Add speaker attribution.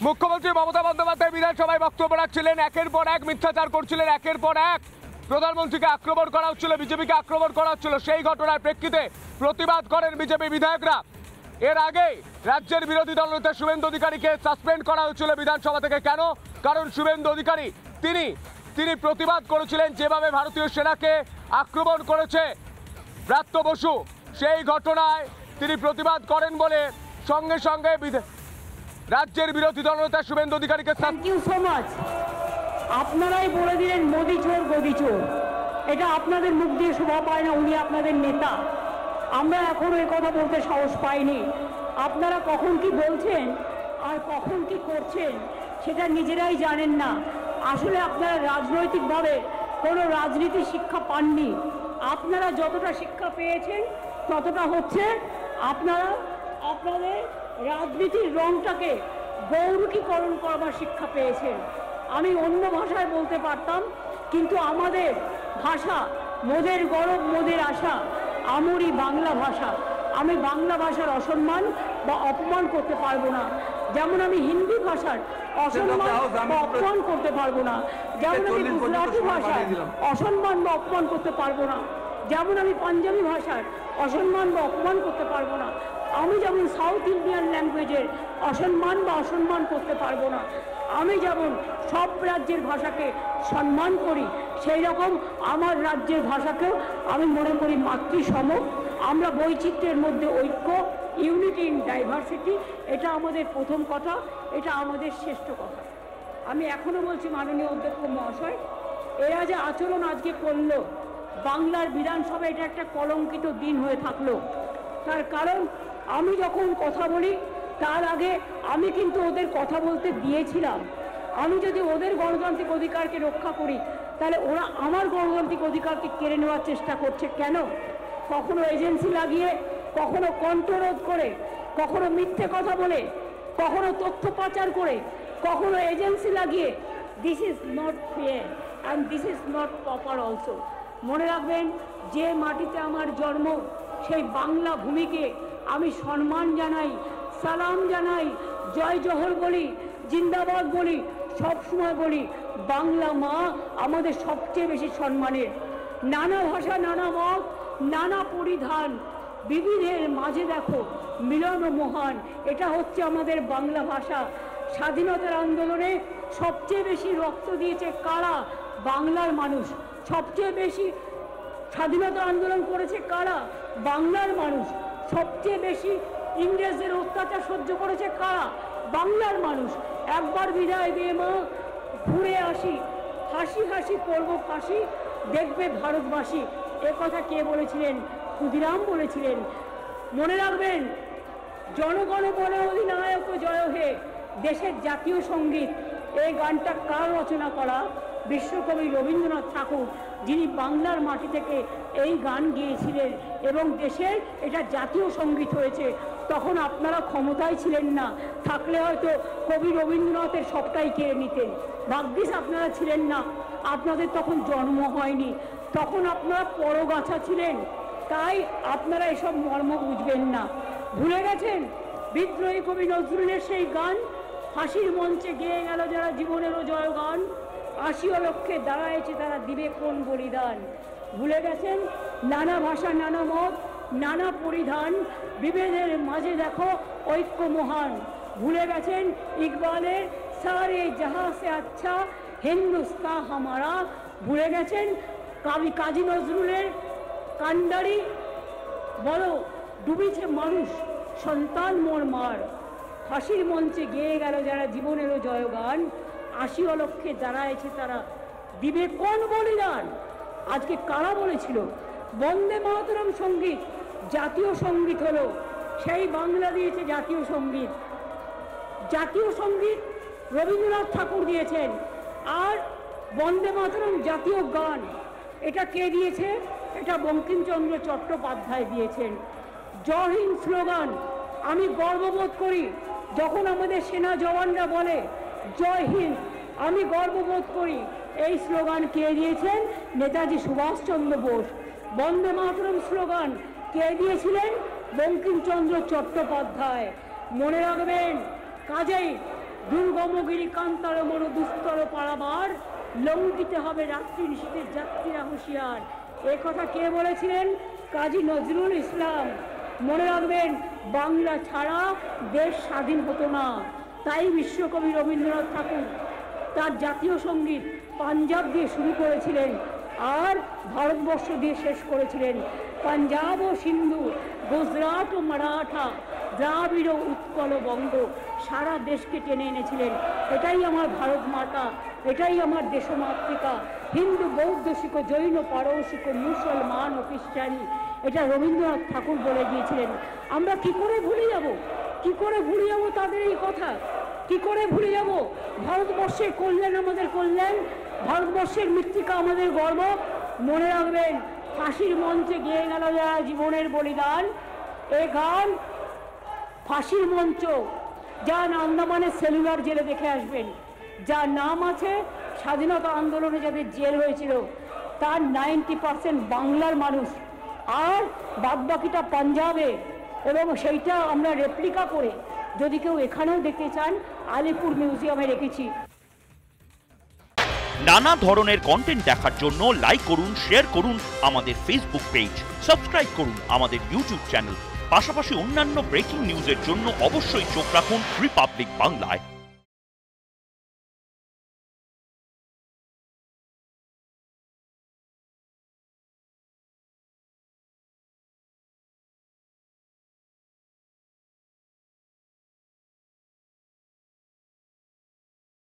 Speaker 1: মুখ্যমন্ত্রী মমতা বন্দ্যোপাধ্যায় বিধানসভায় বক্তব্য রাখছিলেন, একের পর এক মিথ্যাচার করছিলেন, একের পর এক প্রধানমন্ত্রীকে আক্রমণ করা হচ্ছিল, বিজেপিকে আক্রমণ করা হচ্ছিল। সেই ঘটনার প্রেক্ষিতে প্রতিবাদ করেন বিজেপি বিধায়করা। এর আগে রাজ্যের বিরোধী দলনেতা শুভেন্দু অধিকারীকে সাসপেন্ড করা হয়েছিল বিধানসভা থেকে। কেন? কারণ শুভেন্দু অধিকারী তিনি প্রতিবাদ করেছিলেন যেভাবে ভারতীয় সেনাকে আক্রমণ করেছে ব্রাত্য বসু, সেই ঘটনায় তিনি প্রতিবাদ করেন বলে সঙ্গে সঙ্গে রাজ্যের বিরোধী দলনেতা শুভেন্দু অধিকারীকে।
Speaker 2: Thank you so much. আপনারাই বলে দিলেন মোদি চোর গদি চোর, এটা আপনাদের মুখ দিয়ে শোভা পায় না, উনি আপনাদের নেতা। আমরা এখনো এ কথা বলতে সাহস পাইনি। আপনারা কখন কি বলছেন আর কখন কি করছেন সেটা নিজেরাই জানেন না। আসলে আপনারা রাজনৈতিকভাবে কোনো রাজনীতি শিক্ষা পাননি। আপনারা যতটা শিক্ষা পেয়েছেন ততটা হচ্ছে আপনারা আপনাদের রাজনীতির রংটাকে গৌরকীকরণ করবার শিক্ষা পেয়েছেন। আমি অন্য ভাষায় বলতে পারতাম, কিন্তু আমাদের ভাষা মোদের গৌরব মোদের আশা, আমরই বাংলা ভাষা। আমি বাংলা ভাষার অসম্মান বা অপমান করতে পারবো না, যেমন আমি হিন্দি ভাষার অসম্মান বা অপমান করতে পারবো না, যেমন আমি গুজরাটি ভাষার অসম্মান বা অপমান করতে পারবো না, যেমন আমি পাঞ্জাবি ভাষার অসম্মান বা অপমান করতে পারবো না, আমি যেমন সাউথ ইন্ডিয়ান ল্যাঙ্গুয়েজের অসম্মান বা অসম্মান করতে পারবো না, আমি যেমন সব রাজ্যের ভাষাকে সম্মান করি, সেই রকম আমার রাজ্যের ভাষাকেও আমি মনে করি মাতৃসম। আমরা বৈচিত্র্যের মধ্যে ঐক্য, ইউনিটি ইন ডাইভার্সিটি, এটা আমাদের প্রথম কথা, এটা আমাদের শ্রেষ্ঠ কথা। আমি এখনও বলছি মাননীয় অধ্যক্ষ মহাশয়, এরা যে আচরণ আজকে করলো বাংলার বিধানসভায়, এটা একটা কলঙ্কিত দিন হয়ে থাকলো। তার কারণ আমি যখন কথা বলি তার আগে আমি কিন্তু ওদের কথা বলতে দিয়েছিলাম। আমি যদি ওদের গণতান্ত্রিক অধিকারকে রক্ষা করি তাহলে ওরা আমার গণতান্ত্রিক অধিকারকে কেড়ে নেওয়ার চেষ্টা করছে কেন? কখনো এজেন্সি লাগিয়ে, কখনো কণ্ঠরোধ করে, কখনো মিথ্যে কথা বলে, কখনো তথ্য পাচার করে, কখনো এজেন্সি লাগিয়ে। This is not fair and this is not proper also. মনে রাখবেন, যে মাটিতে আমার জন্ম সেই বাংলা ভূমিকে আমি সম্মান জানাই, সালাম জানাই, জয় জহর বলি, জিন্দাবাদ বলি, সবসময় বলি বাংলা মা আমাদের সবচেয়ে বেশি সম্মানের। নানা ভাষা, নানা মত, নানা পরিধান, বিবিধের মাঝে দেখো মিলন মহান, এটা হচ্ছে আমাদের বাংলা ভাষা। স্বাধীনতার আন্দোলনে সবচেয়ে বেশি রক্ত দিয়েছে কারা? বাংলার মানুষ। সবচেয়ে বেশি স্বাধীনতা আন্দোলন করেছে কারা? বাংলার মানুষ। সবচেয়ে বেশি ইংরেজদের অত্যাচার সহ্য করেছে কারা? বাংলার মানুষ। একবার বিদায় দিয়ে মা ঘুরে আসি, হাসি হাসি করবো ফাঁসি, দেখবে ভারতবাসী। এ কথা কে বলেছিলেন? ক্ষুদিরাম বলেছিলেন। মনে রাখবেন, জনগণ মন অধিনায়ক জয় হে, দেশের জাতীয় সঙ্গীত, এই গানটা কার রচনা করা? বিশ্বকবি রবীন্দ্রনাথ ঠাকুর, যিনি বাংলার মাটি থেকে এই গান গেয়েছিলেন এবং দেশের এটা জাতীয় সঙ্গীত হয়েছে। তখন আপনারা ক্ষমতায় ছিলেন না, থাকলে হয়তো কবি রবীন্দ্রনাথের সবটাই কেড়ে নিতেন। ভাগ্যিস আপনারা ছিলেন না, আপনাদের তখন জন্ম হয়নি, তখন আপনারা পরগাছা ছিলেন, তাই আপনারা এসব মর্ম বুঝবেন না। ভুলে গেছেন বিদ্রোহী কবি নজরুলের সেই গান, ফাঁসির মঞ্চে গেয়ে গেল যারা জীবনেরও জয় গান, আশিও লক্ষ্যে দাঁড়াইছে তারা দিবে কোন বলিদান। ভুলে গেছেন নানা ভাষা, নানা মত, নানা পরিধান, বিভেদের মাঝে দেখো ঐক্য মহান। ভুলে গেছেন ইকবালের সারে জাহাঁ সে আচ্ছা হিন্দুস্তান হামারা। ভুলে গেছেন কবি কাজী নজরুলের কান্ডারি বলো ডুবিছে মানুষ সন্তান মোর মার। ফাঁসির মঞ্চে গেয়ে গেল যারা জীবনেরও জয়গান, আশিও লক্ষ্যে দাঁড়াইছে তারা দিবে কোন বলিদান। আজকে কারা বলেছিল বন্দে মাতরম সঙ্গীত জাতীয় সঙ্গীত হলো? সেই বাংলা দিয়েছে জাতীয় সঙ্গীত। জাতীয় সঙ্গীত রবীন্দ্রনাথ ঠাকুর দিয়েছেন, আর বন্দে মাতরম জাতীয় গান এটা কে দিয়েছে? এটা বঙ্কিমচন্দ্র চট্টোপাধ্যায় দিয়েছেন। জয় হিন্দ স্লোগান আমি গর্ববোধ করি, যখন আমাদের সেনা জওয়ানরা বলে জয় হিন্দ, আমি গর্ববোধ করি। এই স্লোগান কে দিয়েছেন? নেতাজি সুভাষচন্দ্র বোস। বন্দে মাতরম স্লোগান কে দিয়েছিলেন? বঙ্কিমচন্দ্র চট্টোপাধ্যায়। মনে রাখবেন, কাজেই দুর্গমগিরি কান্তার মন দুস্তর পারাবার, লঙ্ঘিতে হবে রাত্রি নিশীথের যাত্রীরা হুঁশিয়ার। এ কথা কে বলেছিলেন? কাজী নজরুল ইসলাম। মনে রাখবেন, বাংলা ছাড়া দেশ স্বাধীন হতো না। তাই বিশ্বকবি রবীন্দ্রনাথ ঠাকুর তার জাতীয় সঙ্গীত পাঞ্জাব দিয়ে শুরু করেছিলেন আর ভারতবর্ষ দিয়ে শেষ করেছিলেন। পাঞ্জাব ও সিন্ধু, গুজরাট ও মারাঠা, দ্রাবিড় ও উৎকল বঙ্গ, সারা দেশকে টেনে এনেছিলেন। এটাই আমার ভারত মাতা, এটাই আমার দেশমাতৃকা। হিন্দু, বৌদ্ধ, শিখ, জৈন, পারসিক, মুসলমান ও খ্রিস্টানি, এটা রবীন্দ্রনাথ ঠাকুর বলে গিয়েছিলেন। আমরা কি করে ভুলে যাব? কি করে ভুলে যাব তাদের এই কথা? কি করে ভুলে যাব? ভারতবর্ষের কল্যাণ আমাদের কল্যাণ, ভারতবর্ষের মৃত্তিকা আমাদের গর্ব। মনে রাখবেন, ফাঁসির মঞ্চে গিয়ে গেল যারা জীবনের বলিদান, এ গান ফাঁসির মঞ্চ। যান আন্দামানের সেলুলার জেলে দেখে আসবেন, যার নাম আছে স্বাধীনতা আন্দোলনে যাদের জেল হয়েছিল, তার 90% বাংলার মানুষ, আর বাদবাকিটা পাঞ্জাবে। এবং সেইটা আমরা রেপ্লিকা করে, যদি কেউ এখানেও দেখতে চান, আলিপুর মিউজিয়ামে রেখেছি।
Speaker 3: নানা ধরনের কন্টেন্ট দেখার জন্য লাইক করুন, শেয়ার করুন আমাদের ফেসবুক পেজ, সাবস্ক্রাইব করুন আমাদের ইউটিউব চ্যানেল। পাশাপাশি অন্যান্য ব্রেকিং নিউজের জন্য অবশ্যই চোখ রাখুন রিপাবলিক বাংলায়।